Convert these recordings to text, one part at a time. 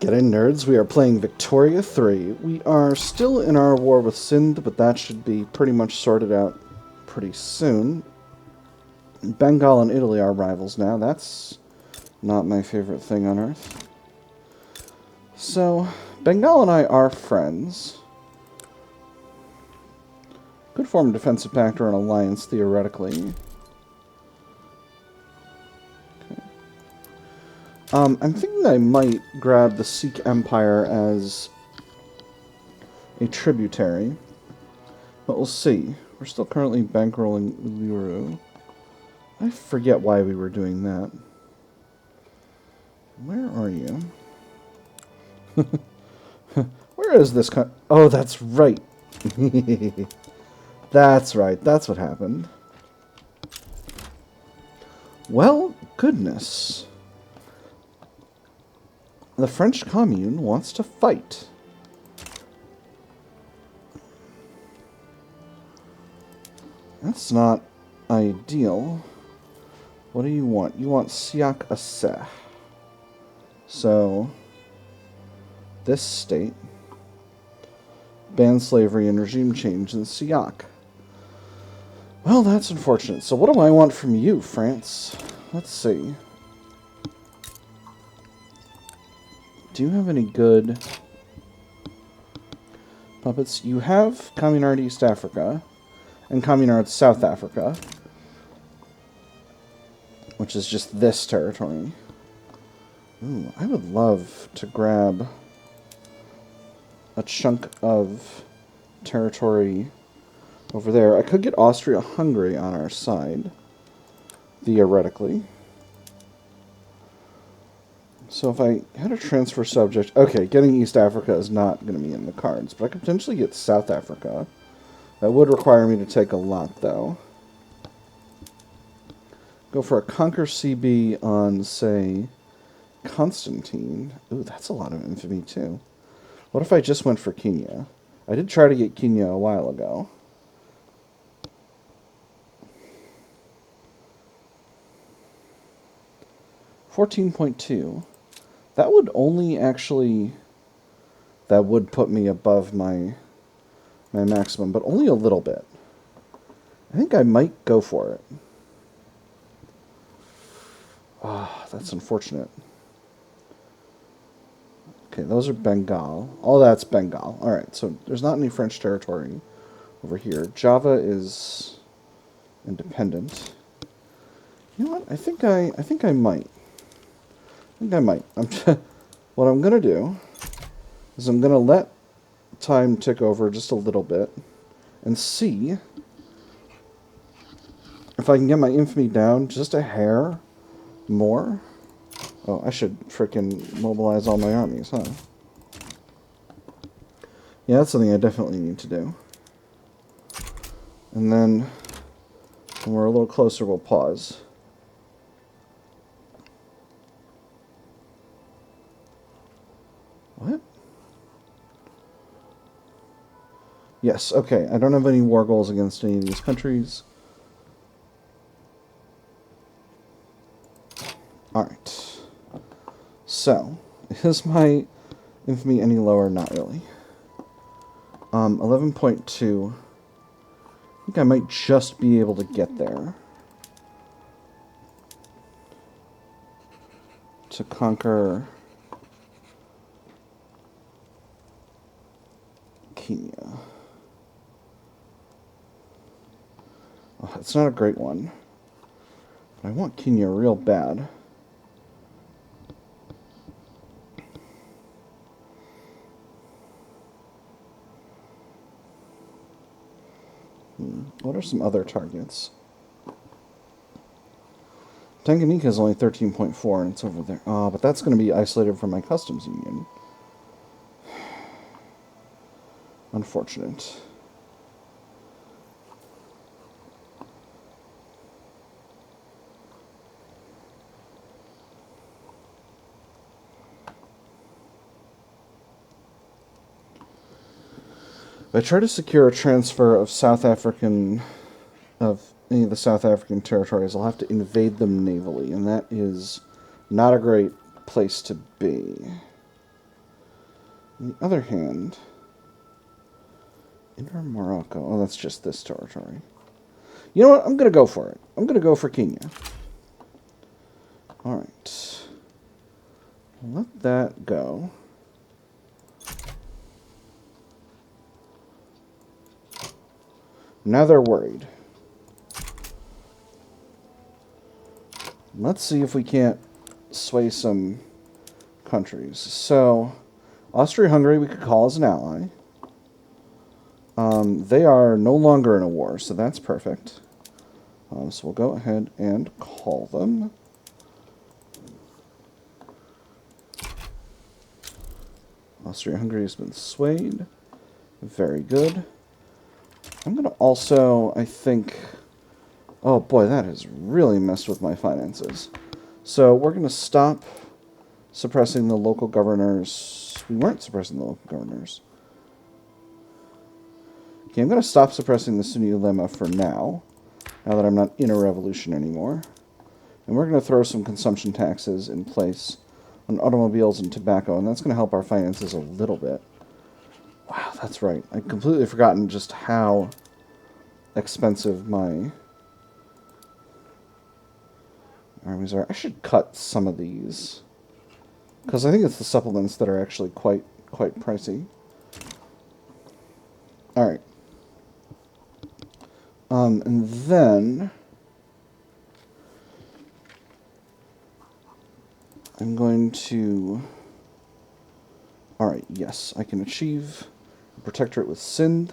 G'day nerds, we are playing Victoria 3. We are still in our war with Sindh, but that should be pretty much sorted out pretty soon. Bengal and Italy are rivals now. That's not my favorite thing on earth. So, Bengal and I are friends. Could form a defensive pact or an alliance, theoretically. I'm thinking I might grab the Sikh Empire as a tributary, but we'll see. We're still currently bankrolling Uluru. I forget why we were doing that. Where are you? Where is this Oh, that's right. That's right. That's what happened. Well, goodness. The French Commune wants to fight. That's not ideal. What do you want? You want Siak Aseh. So, this state bans slavery and regime change in Siak. Well, that's unfortunate. So what do I want from you, France? Let's see. Do you have any good puppets? You have Communard East Africa and Communards South Africa, which is just this territory. Ooh, I would love to grab a chunk of territory over there. I could get Austria-Hungary on our side, theoretically. So if I had a transfer subject... Okay, getting East Africa is not going to be in the cards, but I could potentially get South Africa. That would require me to take a lot, though. Go for a Conquer CB on, say, Constantine. Ooh, that's a lot of infamy, too. What if I just went for Kenya? I did try to get Kenya a while ago. $14.2. That would only actually... That would put me above my maximum, but only a little bit. I think I might go for it. Ah, that's unfortunate. Okay, those are Bengal. All that's Bengal. Alright, so there's not any French territory over here. Java is independent. You know what? I think I might. What I'm going to do is I'm going to let time tick over just a little bit and see if I can get my infamy down just a hair more. Oh, I should frickin' mobilize all my armies, huh? Yeah, that's something I definitely need to do. And then when we're a little closer, we'll pause. What? Yes, okay. I don't have any war goals against any of these countries. Alright. So, is my infamy any lower? Not really. 11.2. I think I might just be able to get there. To conquer Kenya. Oh, it's not a great one. But I want Kenya real bad. What are some other targets? Tanganyika is only 13.4 and it's over there. Oh, but that's going to be isolated from my customs union. Unfortunate. If I try to secure a transfer of any of the South African territories, I'll have to invade them navally, and that is not a great place to be. On the other hand, Inner Morocco. Oh, that's just this territory. You know what? I'm going to go for it. I'm going to go for Kenya. Alright. Let that go. Now they're worried. Let's see if we can't sway some countries. So, Austria-Hungary we could call as an ally. They are no longer in a war, so that's perfect. So we'll go ahead and call them. Austria-Hungary has been swayed. Very good. I'm going to also, I think... Oh boy, that has really messed with my finances. So we're going to stop suppressing the local governors. We weren't suppressing the local governors. Okay, I'm going to stop suppressing the Sunni ulema for now that I'm not in a revolution anymore. And we're going to throw some consumption taxes in place on automobiles and tobacco, and that's going to help our finances a little bit. Wow, that's right. I'd completely forgotten just how expensive my armies are. I should cut some of these, because I think it's the supplements that are actually quite pricey. Alright. And then I'm going to... Alright, yes, I can achieve a protectorate with Sindh.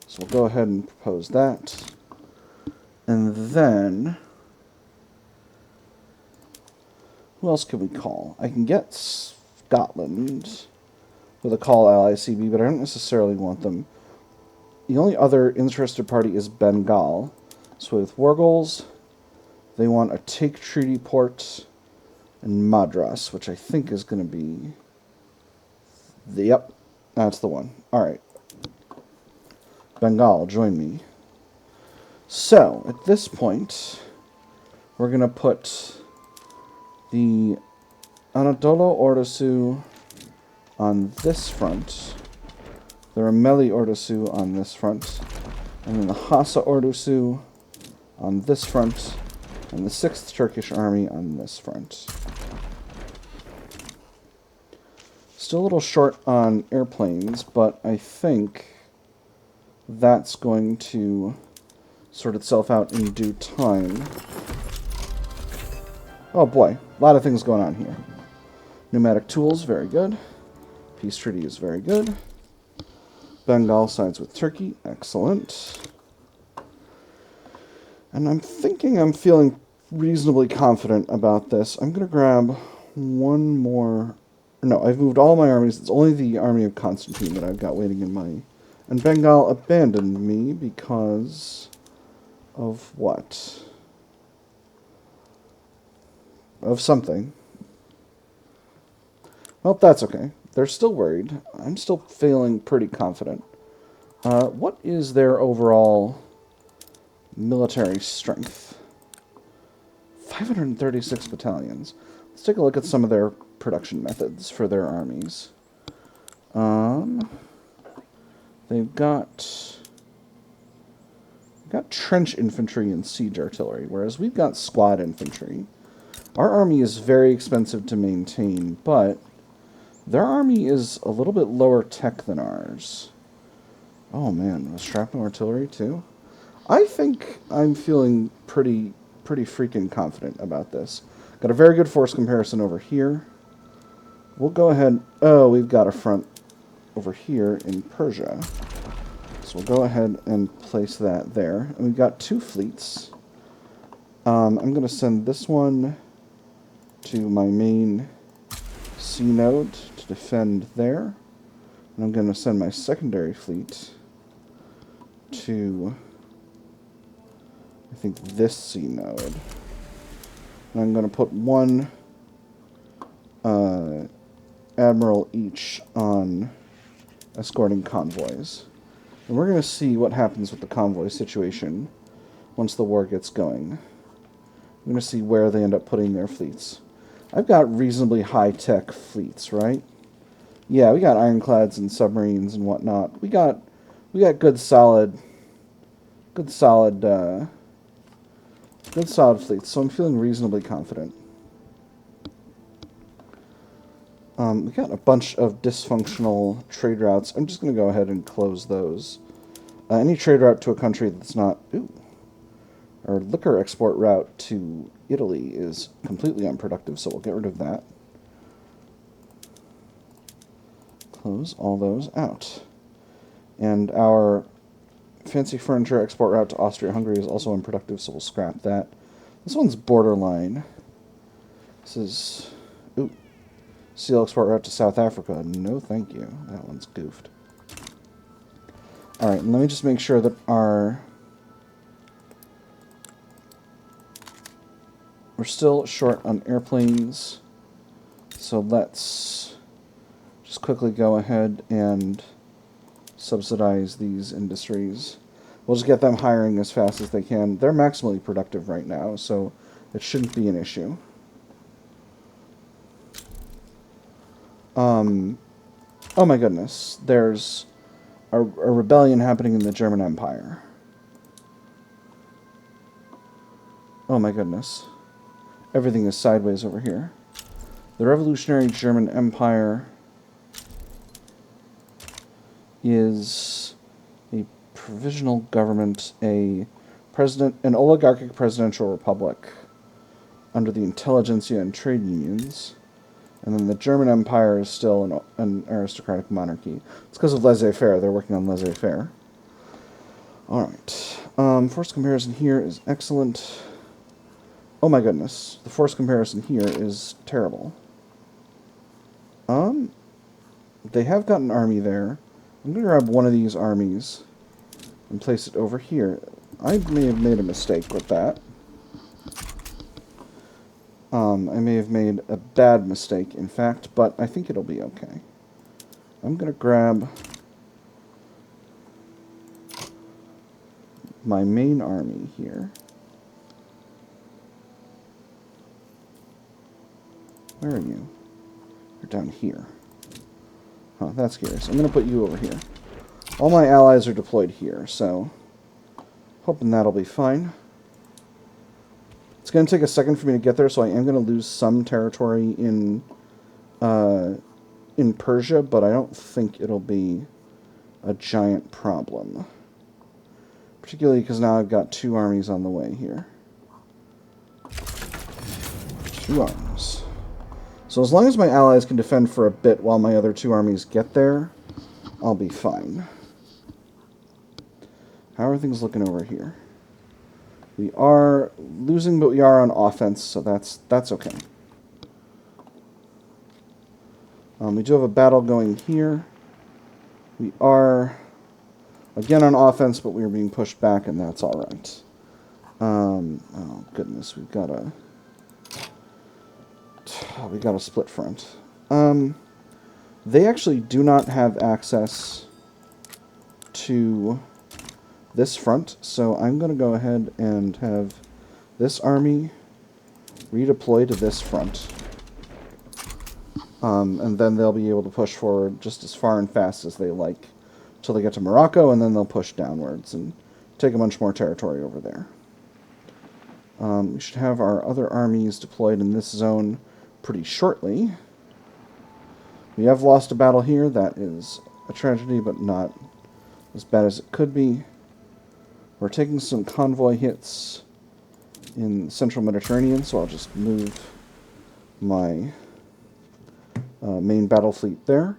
So we'll go ahead and propose that. And then... Who else can we call? I can get Scotland with a call LICB, but I don't necessarily want them. The only other interested party is Bengal. So with war goals, they want a take treaty port in Madras, which I think is going to be... Yep, that's the one. Alright. Bengal, join me. So, at this point, we're going to put the Anadolu Ordusu on this front, the Rumeli Ordusu on this front, and then the Hassa Ordusu on this front, and the 6th Turkish Army on this front. Still a little short on airplanes, but I think that's going to sort itself out in due time. Oh boy, a lot of things going on here. Pneumatic tools, very good. Peace treaty is very good. Bengal sides with Turkey, excellent. And I'm thinking I'm feeling reasonably confident about this. I'm going to grab one more... No, I've moved all my armies. It's only the army of Constantine that I've got waiting in my... And Bengal abandoned me because of what? Of something. Well, that's okay. They're still worried. I'm still feeling pretty confident. What is their overall military strength? 536 battalions. Let's take a look at some of their production methods for their armies. They've got trench infantry and siege artillery, whereas we've got squad infantry. Our army is very expensive to maintain, but their army is a little bit lower tech than ours. Oh man, was shrapnel artillery too? I think I'm feeling pretty freaking confident about this. Got a very good force comparison over here. We'll go ahead... Oh, we've got a front over here in Persia. So we'll go ahead and place that there. And we've got 2 fleets. I'm going to send this one to my main sea node to defend there. And I'm going to send my secondary fleet to, I think, this sea node. And I'm going to put one admiral each on escorting convoys. And we're going to see what happens with the convoy situation once the war gets going. I'm going to see where they end up putting their fleets. I've got reasonably high-tech fleets, right? Yeah, we got ironclads and submarines and whatnot. We got good solid, good solid fleets. So I'm feeling reasonably confident. We got a bunch of dysfunctional trade routes. I'm just going to go ahead and close those. Any trade route to a country that's not... Ooh. Our liquor export route to Italy is completely unproductive, so we'll get rid of that. Close all those out. And our fancy furniture export route to Austria-Hungary is also unproductive, so we'll scrap that. This one's borderline. This is... Ooh. Seal export route to South Africa. No, thank you. That one's goofed. Alright, and let me just make sure that we're still short on airplanes. So let's just quickly go ahead and subsidize these industries. We'll just get them hiring as fast as they can. They're maximally productive right now, so it shouldn't be an issue. Oh my goodness, there's a rebellion happening in the German Empire. Oh my goodness. Everything is sideways over here. The revolutionary German Empire is a provisional government, an oligarchic presidential republic under the intelligentsia and trade unions. And then the German Empire is still an aristocratic monarchy. It's because of laissez-faire. They're working on laissez-faire. Alright. Force comparison here is excellent. Oh my goodness. The force comparison here is terrible. They have got an army there. I'm going to grab one of these armies and place it over here. I may have made a mistake with that. I may have made a bad mistake, in fact, but I think it'll be okay. I'm going to grab my main army here. Where are you? You're down here. Huh, that's curious. I'm going to put you over here. All my allies are deployed here, so hoping that'll be fine. It's going to take a second for me to get there, so I am going to lose some territory in Persia, but I don't think it'll be a giant problem. Particularly because now I've got two armies on the way here. Two armies. So as long as my allies can defend for a bit while my other two armies get there, I'll be fine. How are things looking over here? We are losing, but we are on offense, so that's okay. We do have a battle going here. We are, again, on offense, but we are being pushed back, and that's all right. Oh, goodness, we got a split front. They actually do not have access to this front, so I'm going to go ahead and have this army redeploy to this front. And then they'll be able to push forward just as far and fast as they like until they get to Morocco, and then they'll push downwards and take a bunch more territory over there. We should have our other armies deployed in this zone pretty shortly. We have lost a battle here. That is a tragedy, but not as bad as it could be. We're taking some convoy hits in the central Mediterranean, so I'll just move my main battle fleet there.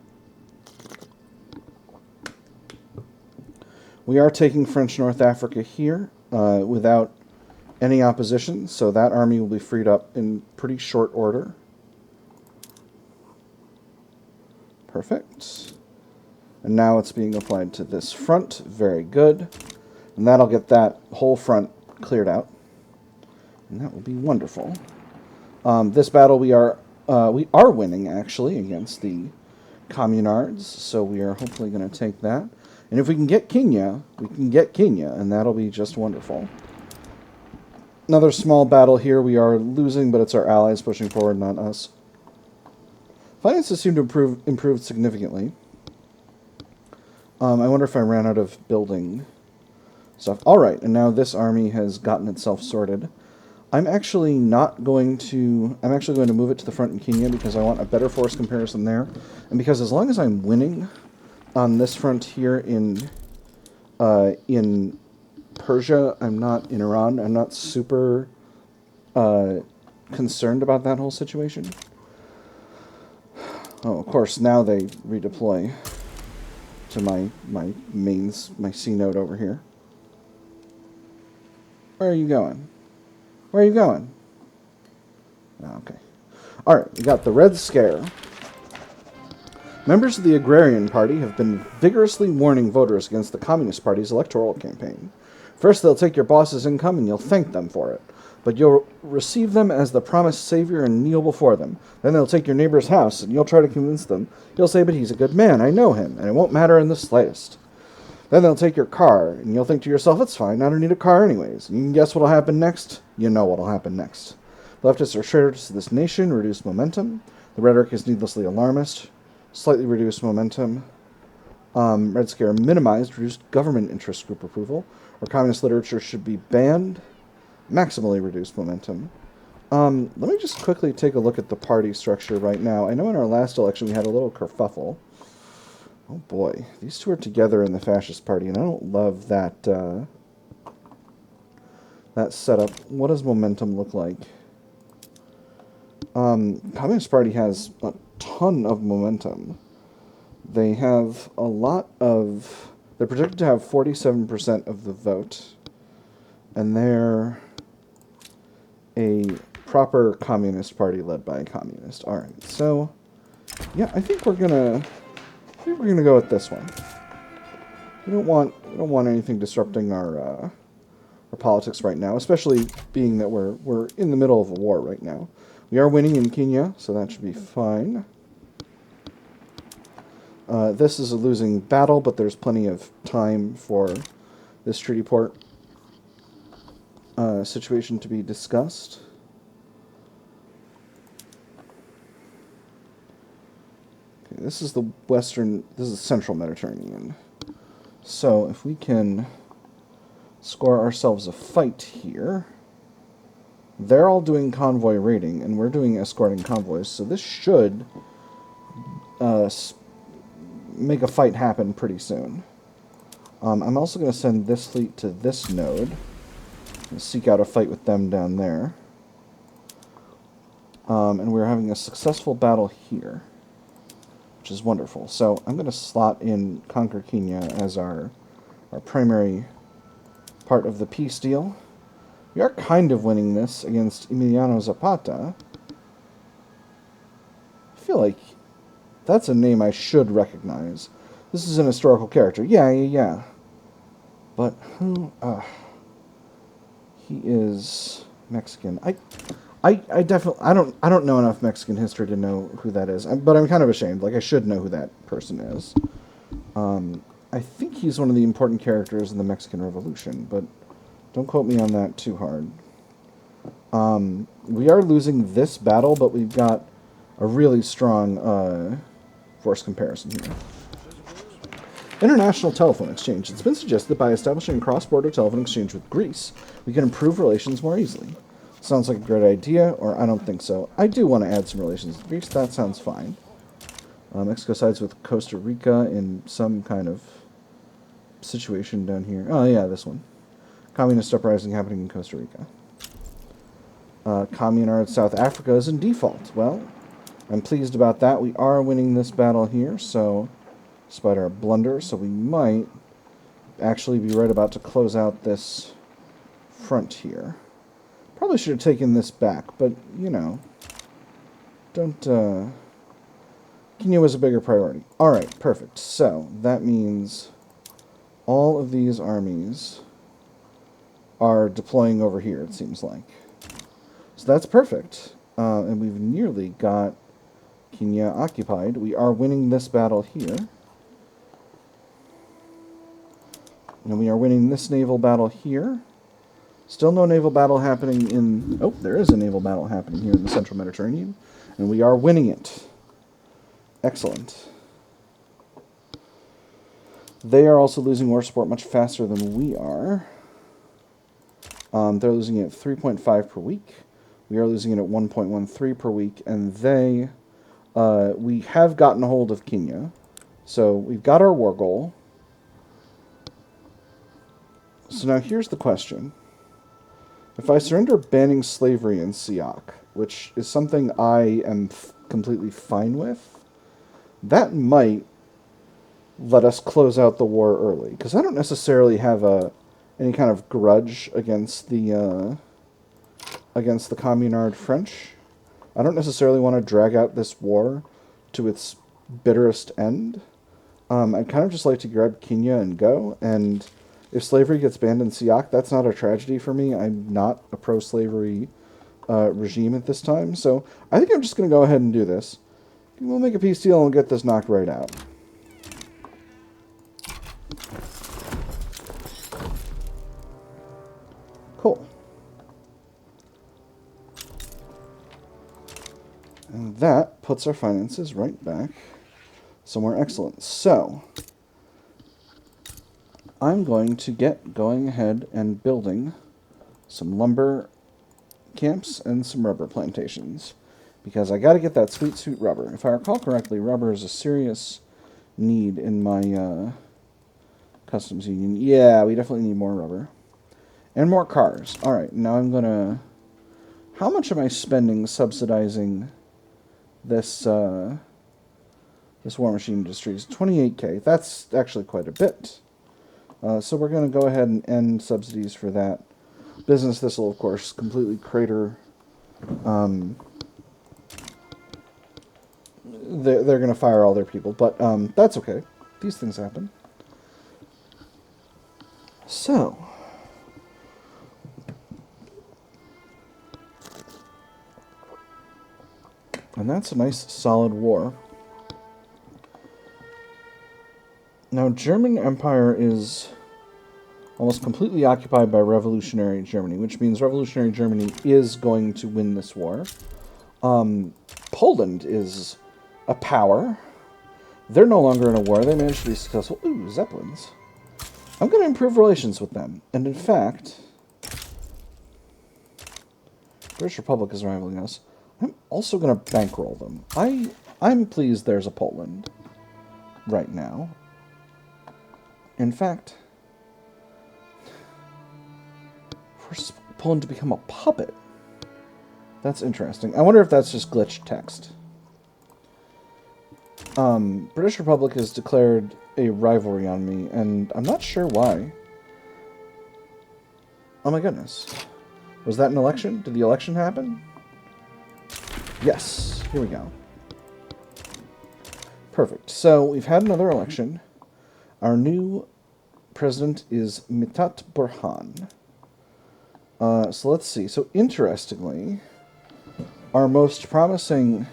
We are taking French North Africa here without any opposition, so that army will be freed up in pretty short order. Perfect. And now it's being applied to this front. Very good. And that'll get that whole front cleared out. And that will be wonderful. This battle we are winning, actually, against the Communards. So we are hopefully going to take that. And if we can get Kenya, we can get Kenya, and that'll be just wonderful. Another small battle here. We are losing, but it's our allies pushing forward, not us. Finances seem to improve significantly. I wonder if I ran out of building stuff. All right, and now this army has gotten itself sorted. I'm actually going to move it to the front in Kenya because I want a better force comparison there, and because as long as I'm winning on this front here in Persia, I'm not in Iran. I'm not super concerned about that whole situation. Oh, of course, now they redeploy to my C node over here. Where are you going? Where are you going? Oh, okay. Alright, we got the Red Scare. Members of the Agrarian Party have been vigorously warning voters against the Communist Party's electoral campaign. First, they'll take your boss's income and you'll thank them for it. But you'll receive them as the promised savior and kneel before them. Then they'll take your neighbor's house, and you'll try to convince them. You'll say, but he's a good man, I know him, and it won't matter in the slightest. Then they'll take your car, and you'll think to yourself, it's fine, I don't need a car anyways. And you can guess what'll happen next? You know what'll happen next. Leftists are traitors to this nation, reduced momentum. The rhetoric is needlessly alarmist, slightly reduced momentum. Red Scare minimized, reduced government interest group approval. Or communist literature should be banned. Maximally reduced momentum. Let me just quickly take a look at the party structure right now. I know in our last election we had a little kerfuffle. Oh boy, these two are together in the fascist party, and I don't love that that setup. What does momentum look like? Communist Party has a ton of momentum. They have a lot of... They're projected to have 47% of the vote, and they're a proper communist party led by a communist. All right, so yeah, I think we're gonna go with this one. We don't want anything disrupting our politics right now, especially being that we're in the middle of a war right now. We are winning in Kenya, so that should be fine. This is a losing battle, but there's plenty of time for this treaty port situation to be discussed. Okay, this is the central Mediterranean. So if we can score ourselves a fight here, they're all doing convoy raiding, and we're doing escorting convoys, so this should make a fight happen pretty soon. I'm also going to send this fleet to this node and seek out a fight with them down there. And we're having a successful battle here, which is wonderful. So I'm going to slot in Conquer Kenya as our primary part of the peace deal. We are kind of winning this against Emiliano Zapata. I feel like that's a name I should recognize. This is an historical character. Yeah. But who? He is Mexican. I definitely I don't know enough Mexican history to know who that is. But I'm kind of ashamed. Like, I should know who that person is. I think he's one of the important characters in the Mexican Revolution, but don't quote me on that too hard. We are losing this battle, but we've got a really strong force comparison here. International telephone exchange. It's been suggested that by establishing a cross-border telephone exchange with Greece, we can improve relations more easily. Sounds like a great idea, or I don't think so. I do want to add some relations with Greece. That sounds fine. Mexico sides with Costa Rica in some kind of situation down here. Oh, yeah, this one. Communist uprising happening in Costa Rica. Communards South Africa is in default. Well, I'm pleased about that. We are winning this battle here, so despite our blunder, so we might actually be right about to close out this front here. Probably should have taken this back, but, you know, don't, Kenya was a bigger priority. Alright, perfect. So, that means all of these armies are deploying over here, it seems like. So that's perfect. And we've nearly got Kenya occupied. We are winning this battle here. And we are winning this naval battle here. Still no naval battle happening in... Oh, there is a naval battle happening here in the central Mediterranean. And we are winning it. Excellent. They are also losing war support much faster than we are. They're losing it at 3.5 per week. We are losing it at 1.13 per week. And they, we have gotten a hold of Kenya. So we've got our war goal. So now here's the question. If I surrender banning slavery in Siak, which is something I am completely fine with, that might let us close out the war early. Because I don't necessarily have any kind of grudge against the Communard French. I don't necessarily want to drag out this war to its bitterest end. I'd kind of just like to grab Kenya and go, and if slavery gets banned in Siak, that's not a tragedy for me. I'm not a pro-slavery regime at this time, so I think I'm just going to go ahead and do this. We'll make a peace deal and we'll get this knocked right out. Cool. And that puts our finances right back somewhere excellent. So, I'm going to get going ahead and building some lumber camps and some rubber plantations. Because I got to get that sweet rubber. If I recall correctly, rubber is a serious need in my customs union. Yeah, we definitely need more rubber. And more cars. Alright, now I'm going to... How much am I spending subsidizing this this War Machine Industries? 28k. That's actually quite a bit. So we're going to go ahead and end subsidies for that business. This will, of course, completely crater... They're going to fire all their people, but that's okay. These things happen. So... And that's a nice, solid war. Now, German Empire is almost completely occupied by Revolutionary Germany, which means Revolutionary Germany is going to win this war. Poland is a power. They're no longer in a war. They managed to be successful. Ooh, Zeppelins. I'm going to improve relations with them. And in fact, British Republic is rivaling us. I'm also going to bankroll them. I'm pleased there's a Poland right now. In fact, force Poland to become a puppet. That's interesting. I wonder if that's just glitched text. British Republic has declared a rivalry on me, and I'm not sure why. Oh my goodness. Was that an election? Did the election happen? Yes, here we go. Perfect. So, we've had another election. Our new president is Mitat Burhan. So let's see. So, interestingly, our most promising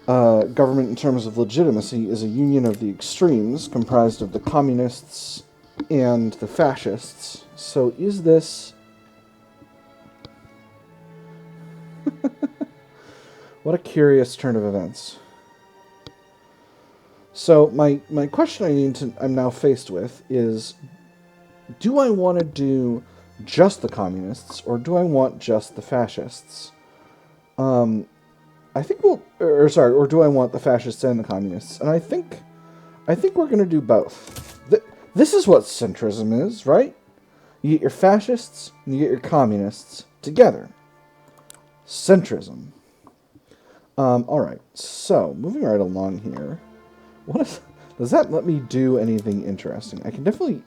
government in terms of legitimacy is a union of the extremes comprised of the communists and the fascists. So, is this... What a curious turn of events. So my question I'm now faced with is, do I want to do just the communists or do I want just the fascists? I think or do I want the fascists and the communists? And I think we're going to do both. This is what centrism is, right? You get your fascists and you get your communists together. Centrism. Alright, so, moving right along here. Does that let me do anything interesting? I can definitely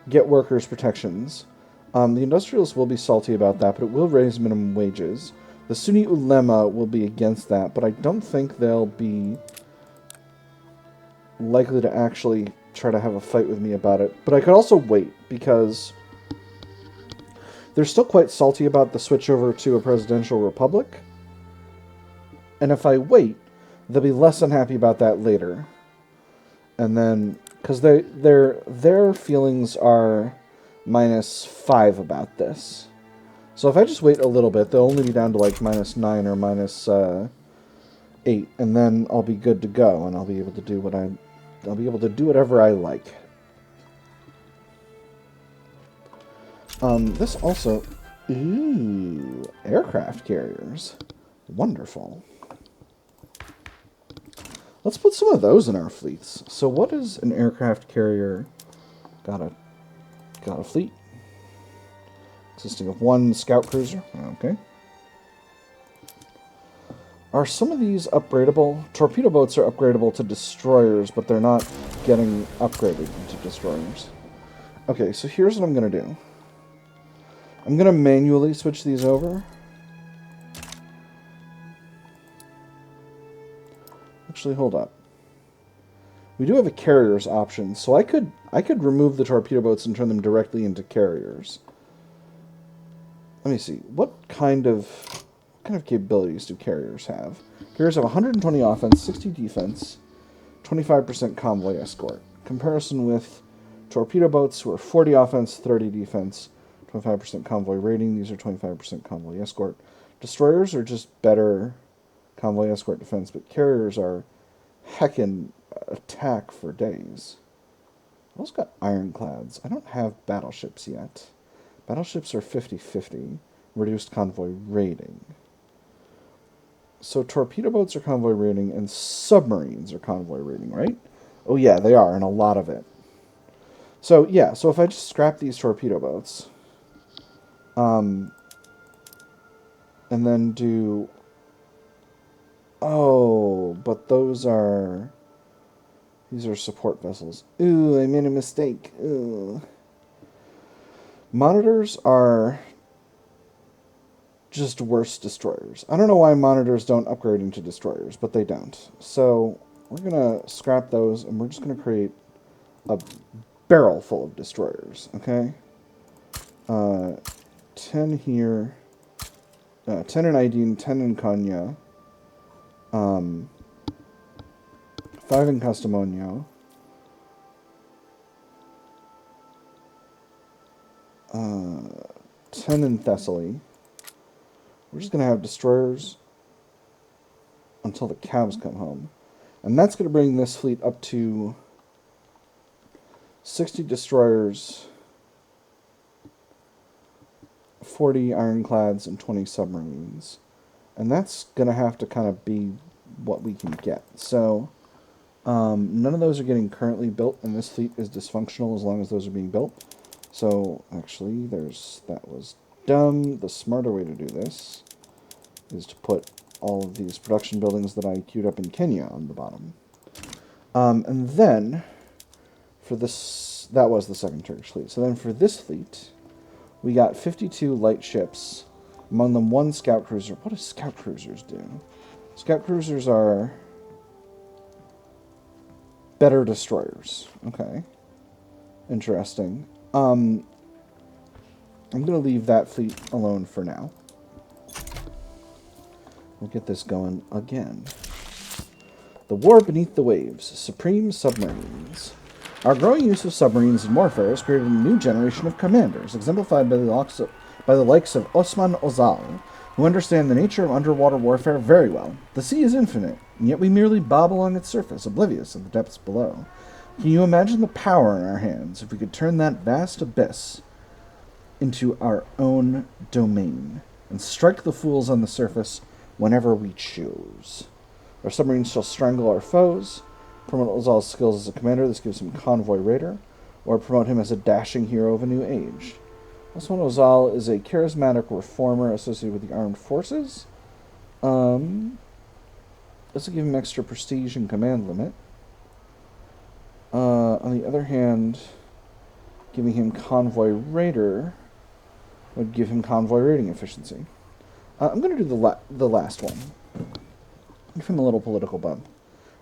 get workers' protections. The industrialists will be salty about that, but it will raise minimum wages. The Sunni ulema will be against that, but I don't think they'll be likely to actually try to have a fight with me about it. But I could also wait, because they're still quite salty about the switch over to a presidential republic. And if I wait, they'll be less unhappy about that later. And then, because their feelings are -5 about this. So if I just wait a little bit, they'll only be down to like -9 or 8, and then I'll be good to go, and I'll be able to do whatever I like. This also... Ooh, aircraft carriers. Wonderful. Let's put some of those in our fleets. So what is an aircraft carrier? Got a fleet. Consisting of 1 scout cruiser. Okay. Are some of these upgradable? Torpedo boats are upgradable to destroyers, but they're not getting upgraded into destroyers. Okay, so here's what I'm going to do. I'm going to manually switch these over. Actually, hold up. We do have a carriers option, so I could remove the torpedo boats and turn them directly into carriers. Let me see. What kind of capabilities do carriers have? Carriers have 120 offense, 60 defense, 25% convoy escort. Comparison with torpedo boats, who are 40 offense, 30 defense, 25% convoy rating. These are 25% convoy escort. Destroyers are just better convoy escort defense, but carriers are heckin' attack for days. I've also got ironclads. I don't have battleships yet. Battleships are 50-50. Reduced convoy rating. So torpedo boats are convoy rating, and submarines are convoy rating, right? Oh yeah, they are, and a lot of it. So yeah, so if I just scrap these torpedo boats, and then do... Oh, but these are support vessels. Ooh, I made a mistake. Ooh. Monitors are just worse destroyers. I don't know why monitors don't upgrade into destroyers, but they don't. So we're going to scrap those, and we're just going to create a barrel full of destroyers, okay? 10 here, 10 in Aydin, 10 in Konya, 5 in Castamonio, 10 in Thessaly. We're just going to have destroyers until the cows come home. And that's going to bring this fleet up to 60 destroyers, 40 ironclads, and 20 submarines. And that's going to have to kind of be what we can get. So, none of those are getting currently built, and this fleet is dysfunctional as long as those are being built. So, actually, that was dumb. The smarter way to do this is to put all of these production buildings that I queued up in Kenya on the bottom. And then, for this, that was the second Turkish fleet. So then for this fleet, we got 52 light ships, among them 1 scout cruiser. What do scout cruisers do? Scout cruisers are better destroyers. Okay. Interesting. I'm going to leave that fleet alone for now. We'll get this going again. The War Beneath the Waves. Supreme Submarines. Our growing use of submarines in warfare has created a new generation of commanders, exemplified by the likes of Osman Ozal, who understand the nature of underwater warfare very well. The sea is infinite, and yet we merely bob along its surface, oblivious of the depths below. Can you imagine the power in our hands if we could turn that vast abyss into our own domain, and strike the fools on the surface whenever we choose? Our submarines shall strangle our foes, promote Ozal's skills as a commander. This gives him convoy raider, or promote him as a dashing hero of a new age. Osman Ozal is a charismatic reformer associated with the armed forces. This will give him extra prestige and command limit. On the other hand, giving him convoy raider would give him convoy raiding efficiency. I'm going to do the last one. Give him a little political bump.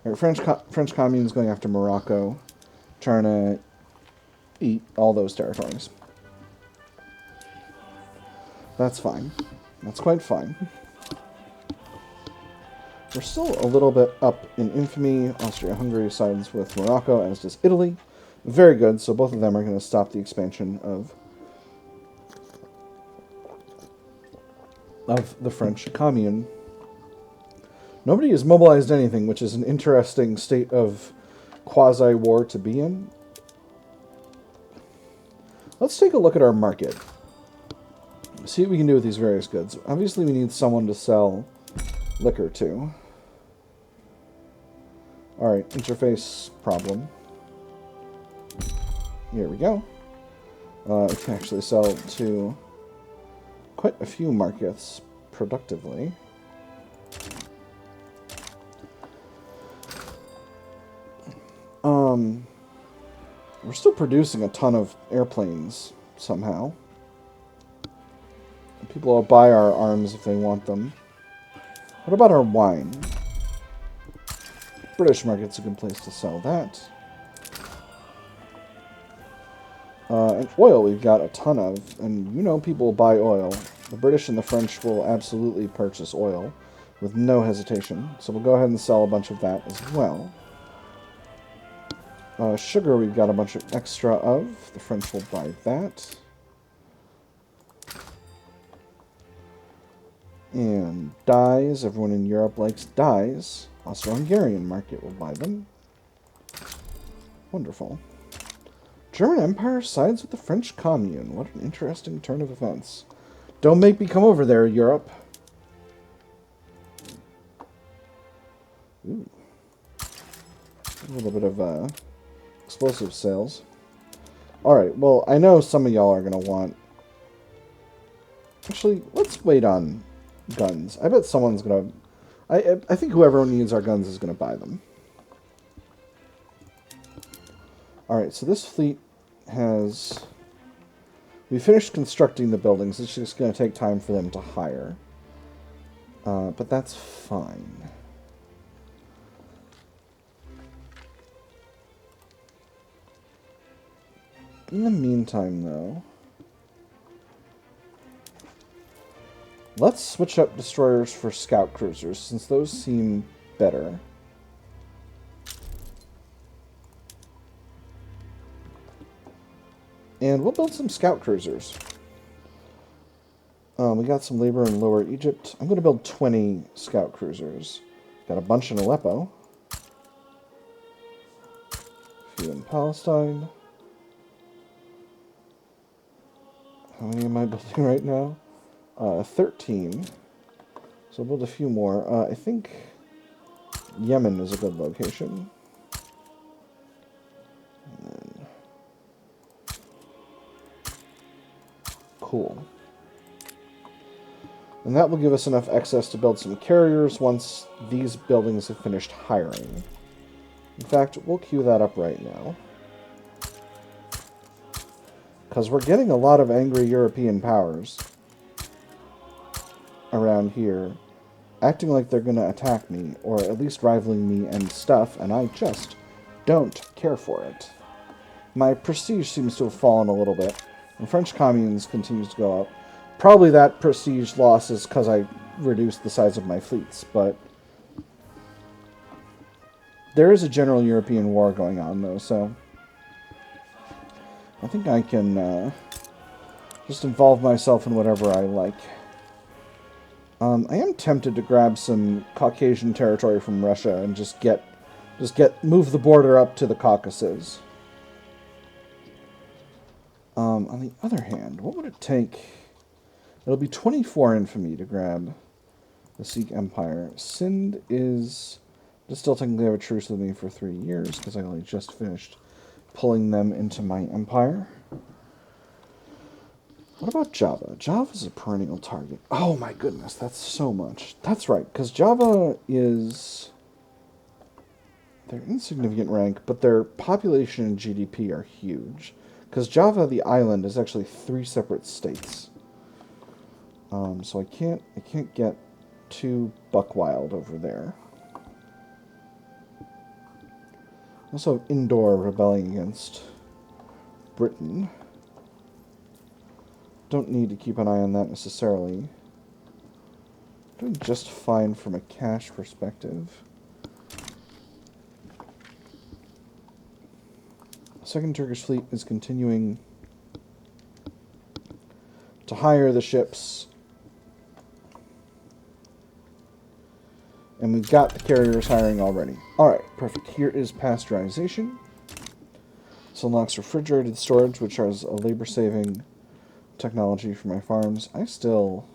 All right, French Commune's going after Morocco, trying to eat all those territories. That's fine. That's quite fine. We're still a little bit up in infamy. Austria-Hungary sides with Morocco, as does Italy. Very good, so both of them are going to stop the expansion of the French Commune Nobody has mobilized anything, which is an interesting state of quasi-war to be in. Let's take a look at our market. See what we can do with these various goods. Obviously, we need someone to sell liquor to. Alright, interface problem. Here we go. We can actually sell to quite a few markets productively. We're still producing a ton of airplanes somehow. People will buy our arms if they want them. What about our wine? British market's a good place to sell that. And oil we've got a ton of, and you know people will buy oil. The British and the French will absolutely purchase oil with no hesitation. So we'll go ahead and sell a bunch of that as well. Sugar we've got a bunch of extra of. The French will buy that. And dyes. Everyone in Europe likes dyes. Austro-Hungarian market will buy them. Wonderful. German Empire sides with the French Commune. What an interesting turn of events. Don't make me come over there, Europe. Ooh. A little bit of explosive sales. Alright, well, I know some of y'all are going to want... Actually, let's wait on guns. I bet someone's going to... I think whoever needs our guns is going to buy them. Alright, so this fleet has... We finished constructing the buildings. It's just going to take time for them to hire. But that's fine. In the meantime, though, let's switch up destroyers for scout cruisers, since those seem better. And we'll build some scout cruisers. We got some labor in Lower Egypt. I'm going to build 20 scout cruisers. Got a bunch in Aleppo. A few in Palestine. How many am I building right now? 13. So I'll build a few more. I think Yemen is a good location. And then... Cool. And that will give us enough excess to build some carriers once these buildings have finished hiring. In fact, we'll queue that up right now. Because we're getting a lot of angry European powers around here, acting like they're going to attack me, or at least rivaling me and stuff, and I just don't care for it. My prestige seems to have fallen a little bit, and French communes continues to go up. Probably that prestige loss is because I reduced the size of my fleets, but there is a general European war going on, though, so I think I can just involve myself in whatever I like. I am tempted to grab some Caucasian territory from Russia and move the border up to the Caucasus. On the other hand, what would it take? It'll be 24 infamy to grab the Sikh Empire. Sind is still technically have a truce with me for 3 years because I only just finished pulling them into my empire. What about Java? Java's a perennial target. Oh my goodness, that's so much. That's right, because Java is... They're insignificant rank, but their population and GDP are huge. Because Java, the island, is actually 3 separate states. So I can't get too buck wild over there. Also, indoor rebelling against Britain. Don't need to keep an eye on that necessarily. Doing just fine from a cash perspective. Second Turkish fleet is continuing to hire the ships And we've got the carriers hiring already. Alright, perfect. Here is pasteurization. This unlocks refrigerated storage, which is a labor-saving technology for my farms. I still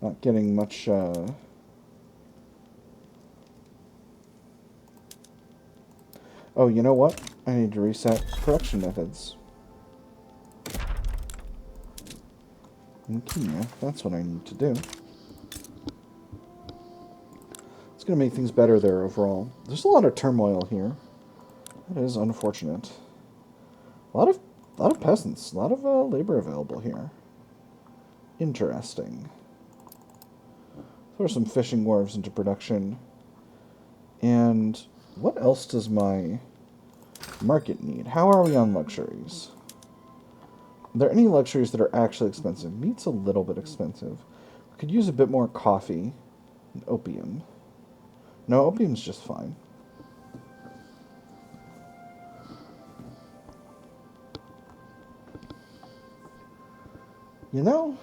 not getting much... Oh, you know what? I need to reset production methods. Okay, that's what I need to do. It's going to make things better there overall. There's a lot of turmoil here. That is unfortunate. A lot of peasants, a lot of labor available here. Interesting. Throw some fishing wharves into production. And what else does my market need? How are we on luxuries? Are there any luxuries that are actually expensive? Meat's a little bit expensive. We could use a bit more coffee and opium. No, opium's just fine. You know,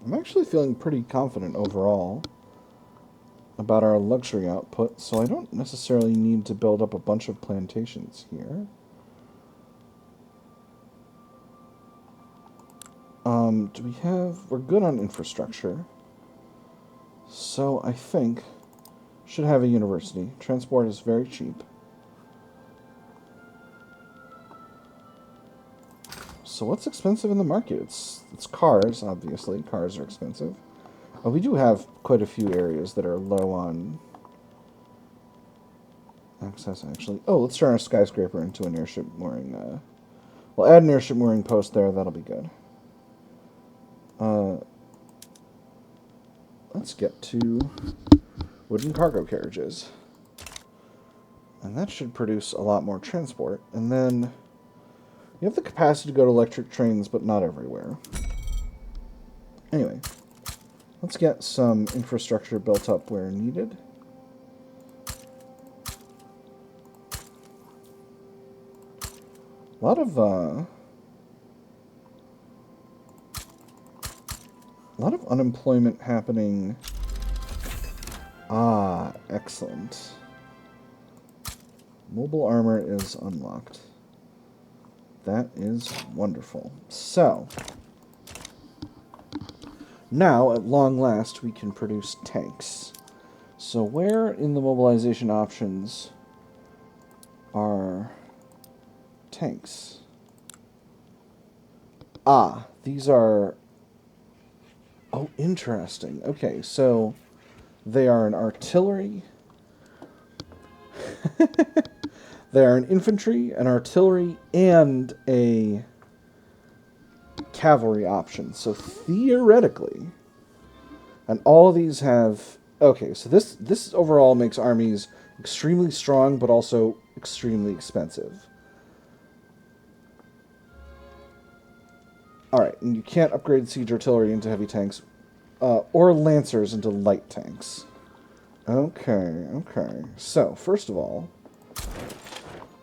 I'm actually feeling pretty confident overall about our luxury output, so I don't necessarily need to build up a bunch of plantations here. Do we have... We're good on infrastructure. So I think should have a university. Transport is very cheap. So what's expensive in the market? It's cars, obviously. Cars are expensive. We do have quite a few areas that are low on access, actually. Oh, let's turn our skyscraper into an airship mooring. We'll add an airship mooring post there. That'll be good. Let's get to wooden cargo carriages. And that should produce a lot more transport. And then you have the capacity to go to electric trains, but not everywhere. Anyway, let's get some infrastructure built up where needed. A lot of unemployment happening. Ah, excellent. Mobile armor is unlocked. That is wonderful. So, now, at long last, we can produce tanks. So where in the mobilization options are tanks? Ah, these are... Oh, interesting. Okay, so they are an artillery. They are an infantry, an artillery, and a cavalry option. So theoretically, and all of these have... Okay, so this overall makes armies extremely strong, but also extremely expensive. Alright, and you can't upgrade siege artillery into heavy tanks, or lancers into light tanks. Okay. So, first of all,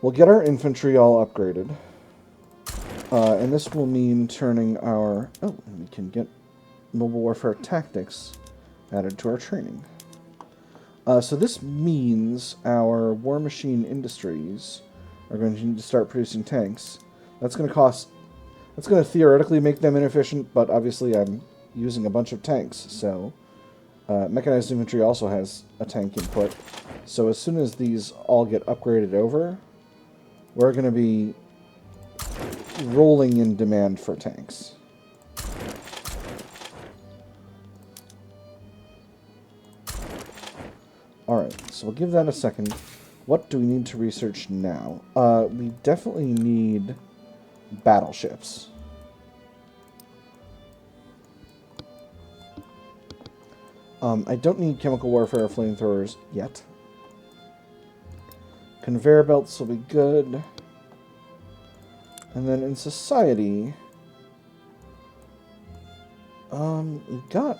we'll get our infantry all upgraded. And this will mean turning our... Oh, and we can get mobile warfare tactics added to our training. So this means our war machine industries are going to need to start producing tanks. That's going to cost... That's going to theoretically make them inefficient, but obviously I'm using a bunch of tanks, so... mechanized infantry also has a tank input. So as soon as these all get upgraded over, we're going to be rolling in demand for tanks. Alright, so we'll give that a second. What do we need to research now? We definitely need battleships. I don't need chemical warfare or flamethrowers yet. Conveyor belts will be good. And then in society, let's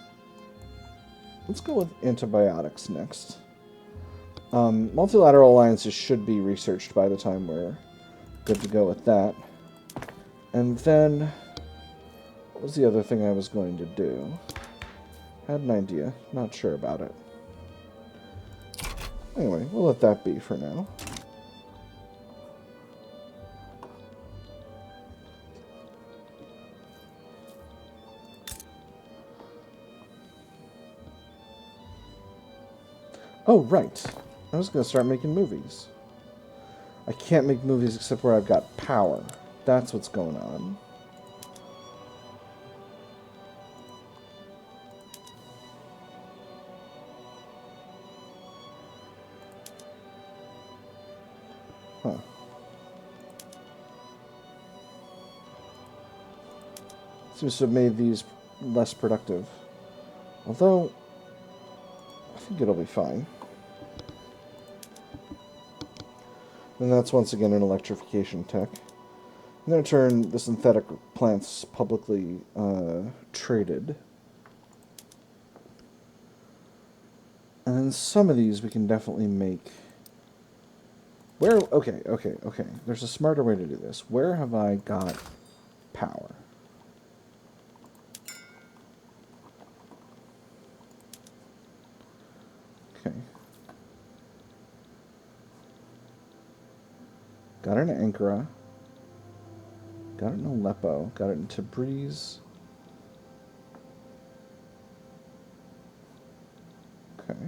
go with antibiotics next. Multilateral alliances should be researched by the time we're good to go with that. And then, what was the other thing I was going to do? Had an idea. Not sure about it. Anyway, we'll let that be for now. Oh, right. I was going to start making movies. I can't make movies except where I've got power. That's what's going on. Huh. Seems to have made these less productive. Although, I think it'll be fine. And that's once again an electrification tech. I'm going to turn the synthetic plants publicly traded. And then some of these we can definitely make. Where? Okay. There's a smarter way to do this. Where have I got power? Okay. Got it in Ankara. Got it in Aleppo. Got it in Tabriz. Okay.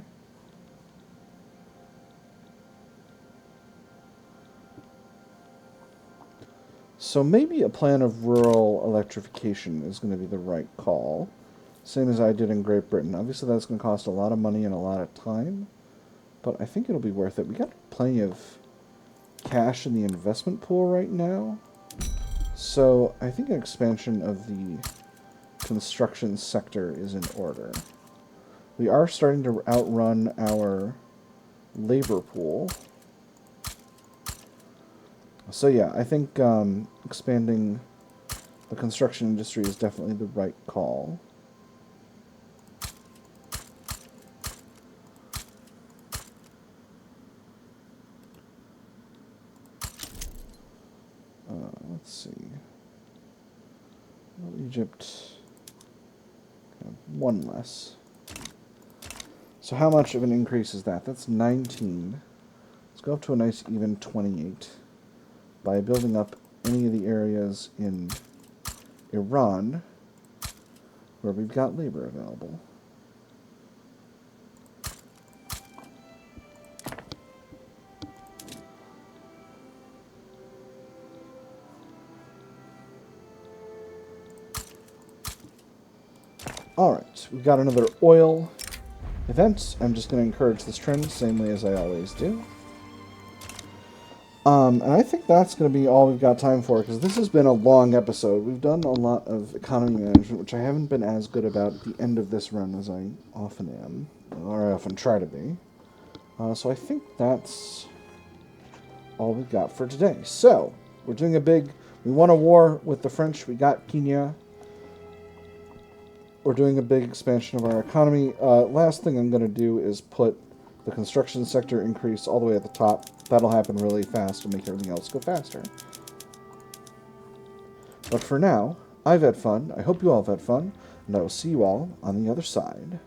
So maybe a plan of rural electrification is going to be the right call. Same as I did in Great Britain. Obviously that's going to cost a lot of money and a lot of time. But I think it'll be worth it. We got plenty of cash in the investment pool right now. So I think an expansion of the construction sector is in order. We are starting to outrun our labor pool. So yeah, I think expanding the construction industry is definitely the right call. Let's see. Well, Egypt, one less. So how much of an increase is that? That's 19. Let's go up to a nice even 28 by building up any of the areas in Iran where we've got labor available. Alright, we've got another oil event. I'm just going to encourage this trend, same way as I always do. And I think that's going to be all we've got time for, because this has been a long episode. We've done a lot of economy management, which I haven't been as good about at the end of this run as I often am, or I often try to be. So I think that's all we've got for today. So, we're doing we won a war with the French, we got Kenya. We're doing a big expansion of our economy. Last thing I'm going to do is put the construction sector increase all the way at the top. That'll happen really fast and make everything else go faster. But for now, I've had fun. I hope you all have had fun. And I will see you all on the other side.